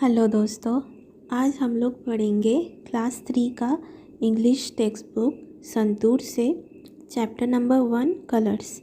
Hello दोस्तों, आज हम लोग पढ़ेंगे क्लास 3 का इंग्लिश टेक्स्ट बुक संतूर से चैप्टर नंबर 1 कलर्स।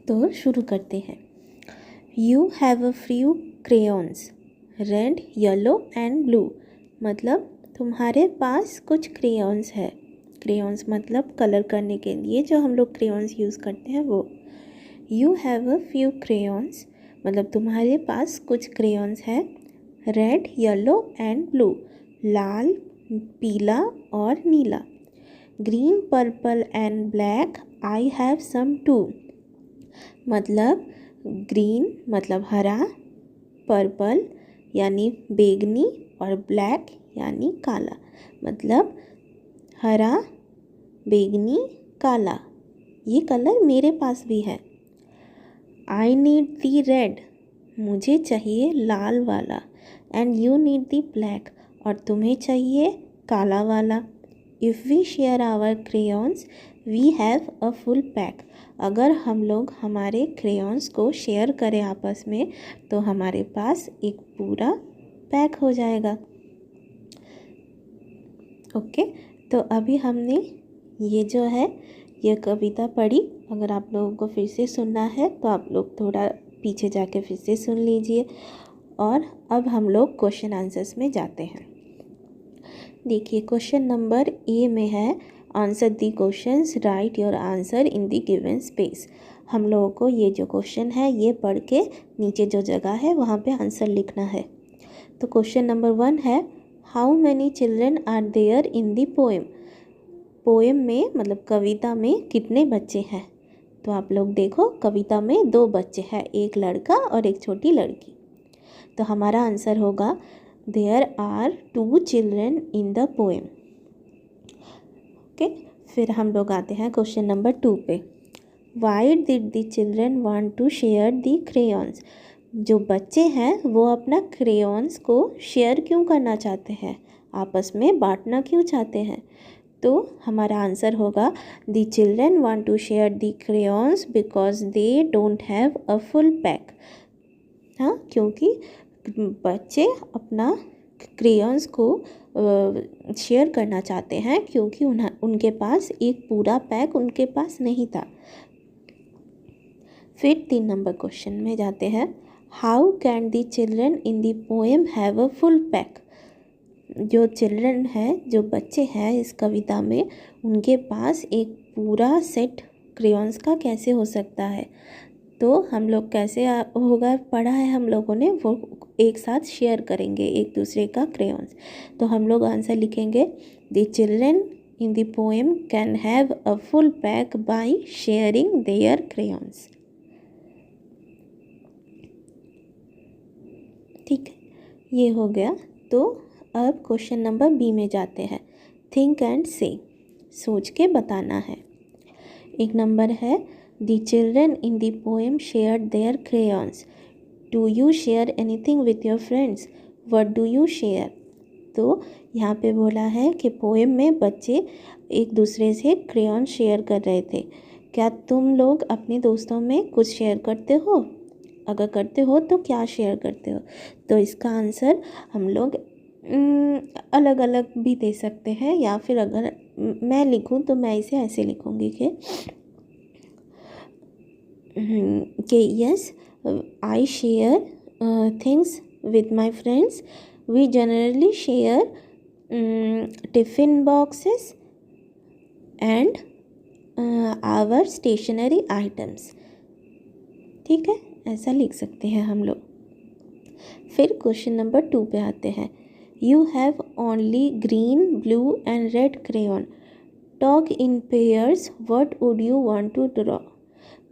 तो शुरू करते हैं। You have a few crayons red yellow and blue. मतलब तुम्हारे पास कुछ क्रेयॉन्स है। क्रेयॉन्स मतलब कलर करने के लिए जो हम लोग क्रेयॉन्स यूज़ करते हैं वो। You have a few crayons मतलब तुम्हारे पास कुछ क्रेयॉन्स है। रेड येलो एंड ब्लू, लाल पीला और नीला। Green purple and black, I have some too. मतलब ग्रीन मतलब हरा, पर्पल यानी बैंगनी और ब्लैक यानी काला। मतलब हरा बैंगनी काला, ये कलर मेरे पास भी है। आई नीड दी रेड, मुझे चाहिए लाल वाला। And you need the black, और तुम्हें चाहिए काला वाला। If we share our crayons we have a full pack. अगर हम लोग हमारे क्रेयॉन्स को शेयर करें आपस में तो हमारे पास एक पूरा पैक हो जाएगा। ओके, तो अभी हमने ये जो है ये कविता पढ़ी। अगर आप लोगों को फिर से सुनना है तो आप लोग थोड़ा पीछे जाके फिर से सुन लीजिए। और अब हम लोग क्वेश्चन आंसर्स में जाते हैं। देखिए क्वेश्चन नंबर ए में है answer the questions, right your answer in the given space. हम लोगों को ये जो क्वेश्चन है ये पढ़ के नीचे जो जगह है वहाँ पे आंसर लिखना है। तो क्वेश्चन नंबर 1 है how many children are there in the poem. Poem में मतलब कविता में कितने बच्चे हैं। तो आप लोग देखो कविता में 2 बच्चे हैं, एक लड़का और एक छोटी लड़की। तो हमारा आंसर होगा there are 2 children in the poem. Okay, फिर हम लोग आते हैं क्वेश्चन नंबर 2 पे। Why did the children want to share the crayons. जो बच्चे हैं वो अपना क्रेयॉन्स को शेयर क्यों करना चाहते हैं, आपस में बांटना क्यों चाहते हैं। तो हमारा आंसर होगा the children want to share the crayons because they don't have a full pack. हाँ, क्योंकि बच्चे अपना क्रेयॉन्स को शेयर करना चाहते हैं क्योंकि उनके पास एक पूरा पैक उनके पास नहीं था। फिर 3 नंबर क्वेश्चन में जाते हैं। How can the children in the poem have a full pack. जो चिल्ड्रन है, जो बच्चे हैं इस कविता में, उनके पास एक पूरा सेट क्रेयॉन्स का कैसे हो सकता है। तो हम लोग कैसे होगा पढ़ा है हम लोगों ने, वो एक साथ शेयर करेंगे एक दूसरे का क्रेयॉन्स। तो हम लोग आंसर लिखेंगे the children in the poem can have a full pack by sharing their crayons. ठीक है, ये हो गया। तो अब क्वेश्चन नंबर बी में जाते हैं। थिंक एंड से, सोच के बताना है। एक नंबर है the children in the poem share their crayons. Do you share anything with your friends, what do you share. तो यहाँ पे बोला है कि पोएम में बच्चे एक दूसरे से क्रेयॉन शेयर कर रहे थे। क्या तुम लोग अपने दोस्तों में कुछ शेयर करते हो, अगर करते हो तो क्या शेयर करते हो। तो इसका आंसर हम लोग अलग अलग भी दे सकते हैं, या फिर अगर मैं लिखूं तो मैं इसे ऐसे लिखूंगी कि yes I share things with my friends. We generally share tiffin boxes and our stationery items. ठीक है, ऐसा लिख सकते हैं हम लोग। फिर क्वेश्चन नंबर 2 पे आते हैं। You have only green blue and red crayon, talk in pairs, what would you want to draw.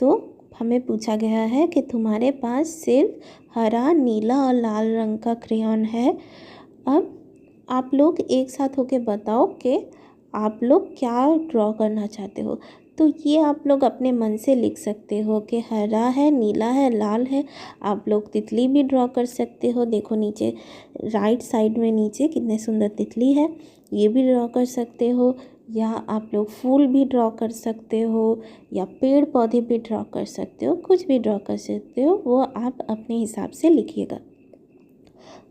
तो हमें पूछा गया है कि तुम्हारे पास सिर्फ हरा नीला और लाल रंग का क्रेयॉन है। अब आप लोग एक साथ होके बताओ कि आप लोग क्या ड्रॉ करना चाहते हो। तो ये आप लोग अपने मन से लिख सकते हो कि हरा है, नीला है, लाल है। आप लोग तितली भी ड्रॉ कर सकते हो। देखो नीचे राइट साइड में नीचे कितने सुंदर तितली है, ये भी ड्रॉ कर सकते हो। या आप लोग फूल भी ड्रॉ कर सकते हो या पेड़ पौधे भी ड्रॉ कर सकते हो, कुछ भी ड्रॉ कर सकते हो, वो आप अपने हिसाब से लिखिएगा।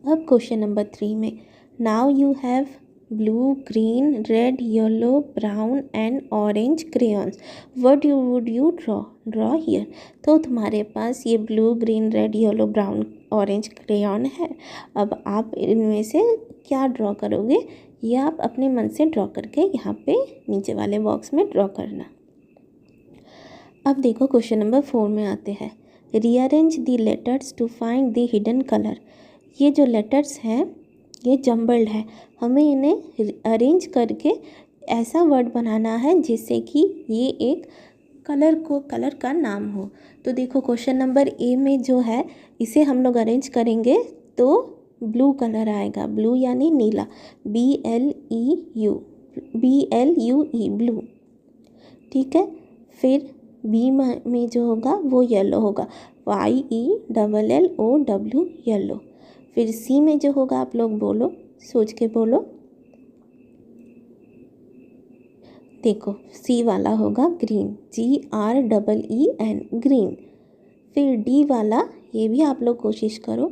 अब क्वेश्चन नंबर 3 में, now you have blue, green, red, yellow, brown and orange crayons, what would you draw here. तो तुम्हारे पास ये blue, green, red, yellow, brown, orange crayon है। अब आप इनमें से क्या ड्रॉ करोगे, ये आप अपने मन से ड्रॉ करके यहाँ पे नीचे वाले बॉक्स में ड्रॉ करना। अब देखो क्वेश्चन नंबर 4 में आते हैं, rearrange the letters to find the hidden colour. ये जो लेटर्स हैं ये जम्बल्ड है, हमें इन्हें अरेंज करके ऐसा वर्ड बनाना है जिससे कि ये एक कलर का नाम हो। तो देखो क्वेश्चन नंबर ए में जो है इसे हम लोग अरेंज करेंगे तो ब्लू कलर आएगा, ब्लू यानी नीला, BLEU ब्लू, ठीक है। फिर बी में जो होगा वो येलो होगा, YELLOW येलो। फिर सी में जो होगा आप लोग बोलो, सोच के बोलो, देखो सी वाला होगा ग्रीन, GREEN ग्रीन। फिर डी वाला, ये भी आप लोग कोशिश करो,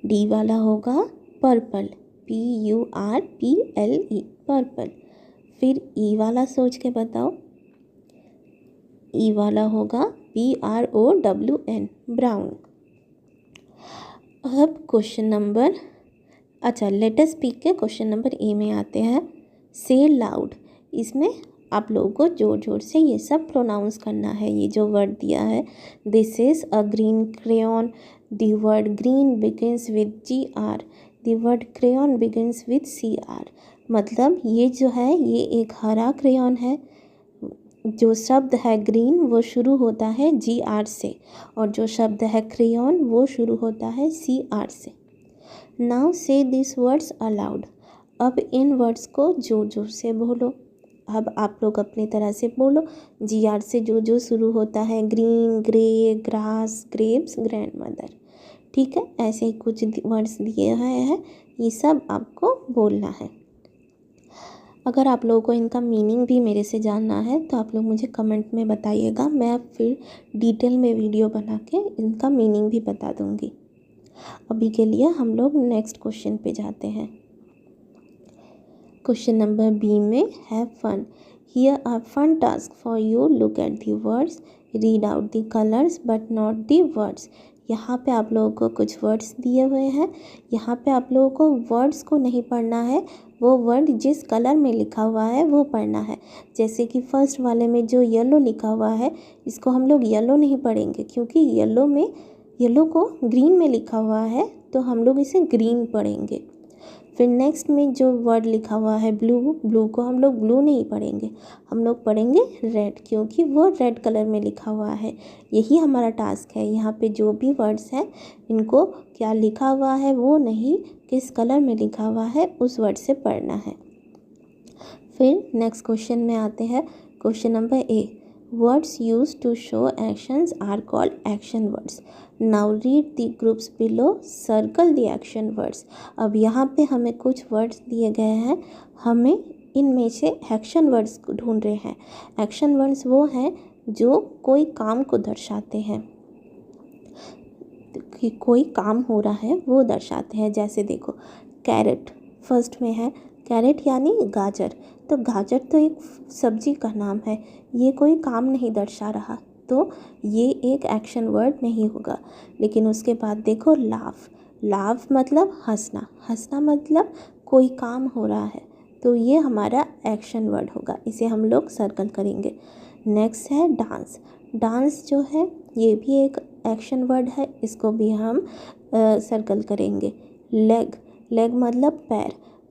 डी वाला होगा पर्पल, PURPLE पर्पल। फिर ई वाला सोच के बताओ, ई वाला होगा BROWN ब्राउन। अब क्वेश्चन नंबर, अच्छा लेट अस स्पीक के क्वेश्चन नंबर ए में आते हैं, से लाउड। इसमें आप लोगों को जोर जोर से ये सब प्रोनाउंस करना है। ये जो वर्ड दिया है, this is a green crayon, the word green begins with GR, the word crayon begins with CR। मतलब ये जो है ये एक हरा क्रेयॉन है, जो शब्द है ग्रीन वो शुरू होता है GR से, और जो शब्द है क्रेयॉन वो शुरू होता है CR से। नाउ से दिस वर्ड्स अलाउड। अब इन वर्ड्स को जोर जोर से बोलो। अब आप लोग अपनी तरह से बोलो, GR से जो शुरू होता है, green, grey, grass, grapes, grandmother, ठीक है। ऐसे ही कुछ वर्ड्स दिए हुए हैं, ये सब आपको बोलना है। अगर आप लोगों को इनका मीनिंग भी मेरे से जानना है तो आप लोग मुझे कमेंट में बताइएगा, मैं फिर डिटेल में वीडियो बना के इनका मीनिंग भी बता दूँगी। अभी के लिए हम लोग नेक्स्ट क्वेश्चन पे जाते हैं। क्वेश्चन नंबर बी में, have fun. Here are fun task for you, look at the words, read out the colours but not the words. यहाँ पे आप लोगों को कुछ वर्ड्स दिए हुए हैं, यहाँ पे आप लोगों को वर्ड्स को नहीं पढ़ना है, वो वर्ड जिस कलर में लिखा हुआ है वो पढ़ना है। जैसे कि फर्स्ट वाले में जो येलो लिखा हुआ है, इसको हम लोग येलो नहीं पढ़ेंगे, क्योंकि येलो को ग्रीन में लिखा हुआ है तो हम लोग इसे ग्रीन पढ़ेंगे। फिर नेक्स्ट में जो वर्ड लिखा हुआ है ब्लू को हम लोग ब्लू नहीं पढ़ेंगे, हम लोग पढ़ेंगे रेड, क्योंकि वो रेड कलर में लिखा हुआ है। यही हमारा टास्क है, यहाँ पे जो भी वर्ड्स हैं इनको क्या लिखा हुआ है वो नहीं, किस कलर में लिखा हुआ है उस वर्ड से पढ़ना है। फिर नेक्स्ट क्वेश्चन में आते हैं, question number A, words use to show actions are called action words. Now read the groups below, circle the action words. अब यहाँ पे हमें कुछ वर्ड्स दिए गए हैं, हमें इनमें से एक्शन वर्ड्स ढूंढ रहे हैं। एक्शन वर्ड्स वो हैं जो कोई काम को दर्शाते हैं, कि कोई काम हो रहा है वो दर्शाते हैं। जैसे देखो कैरेट फर्स्ट में है, कैरेट यानी गाजर, तो गाजर तो एक सब्जी का नाम है, ये कोई काम नहीं दर्शा रहा, तो ये एक एक्शन वर्ड नहीं होगा। लेकिन उसके बाद देखो लाफ मतलब हंसना मतलब कोई काम हो रहा है, तो ये हमारा एक्शन वर्ड होगा, इसे हम लोग सर्कल करेंगे। नेक्स्ट है डांस जो है ये भी एक एक्शन वर्ड है, इसको भी हम सर्कल करेंगे। लेग मतलब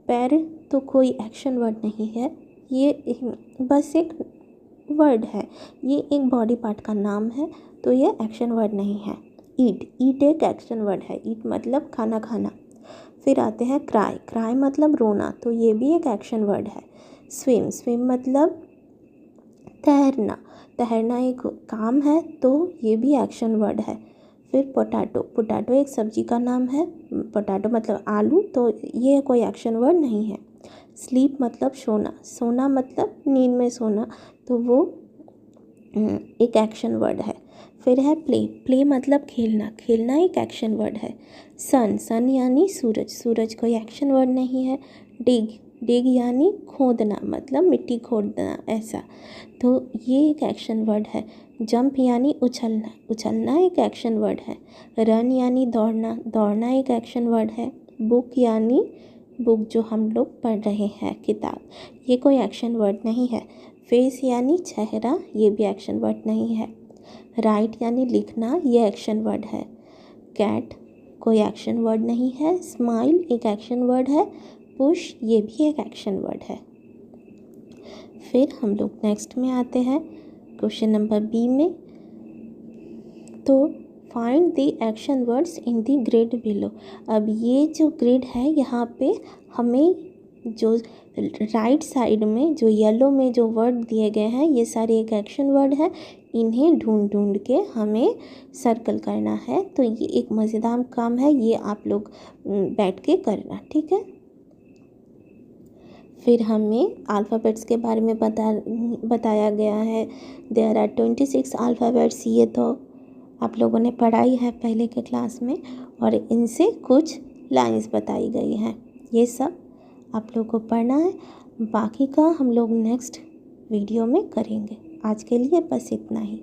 पैर तो कोई एक्शन वर्ड नहीं है, ये बस एक वर्ड है, ये एक बॉडी पार्ट का नाम है, तो ये एक्शन वर्ड नहीं है। ईट एक एक्शन वर्ड है, ईट मतलब खाना। फिर आते हैं क्राई मतलब रोना, तो ये भी एक एक्शन वर्ड है। स्विम मतलब तैरना एक काम है, तो ये भी एक्शन वर्ड है। फिर पोटैटो एक सब्जी का नाम है, पोटैटो मतलब आलू, तो ये कोई एक्शन वर्ड नहीं है। स्लीप मतलब सोना, सोना मतलब नींद में सोना, तो वो एक एक्शन वर्ड है। फिर है प्ले, प्ले मतलब खेलना, खेलना एक एक्शन वर्ड है। सन, सन यानी सूरज, सूरज कोई एक्शन वर्ड नहीं है। डिग, डिग यानी खोदना, मतलब मिट्टी खोदना ऐसा, तो ये एक एक्शन वर्ड है। जंप यानी उछलना, उछलना एक एक्शन वर्ड है। रन यानी दौड़ना, दौड़ना एक एक्शन वर्ड है। बुक यानी बुक जो हम लोग पढ़ रहे हैं किताब, ये कोई एक्शन वर्ड नहीं है। फेस यानी चेहरा, ये भी एक्शन वर्ड नहीं है। राइट यानी लिखना, ये एक्शन वर्ड है। कैट कोई एक्शन वर्ड नहीं है। स्माइल एक एक्शन वर्ड है। पुश ये भी एक एक्शन वर्ड है। फिर हम लोग नेक्स्ट में आते हैं क्वेश्चन नंबर बी में। तो find the action words in the grid below. अब ये जो ग्रिड है यहाँ पे हमें जो राइट साइड में जो येलो में जो वर्ड दिए गए हैं ये सारे एक एक्शन वर्ड है, इन्हें ढूंढ ढूंढ के हमें सर्कल करना है। तो ये एक मज़ेदार काम है, ये आप लोग बैठ के करना, ठीक है। फिर हमें अल्फ़ाबेट्स के बारे में बताया गया है। देयर आर 26 अल्फ़ाबेट्स, ये तो आप लोगों ने पढ़ाई है पहले के क्लास में, और इनसे कुछ लाइंस बताई गई हैं। ये सब आप लोग को पढ़ना है, बाकी का हम लोग नेक्स्ट वीडियो में करेंगे। आज के लिए बस इतना ही।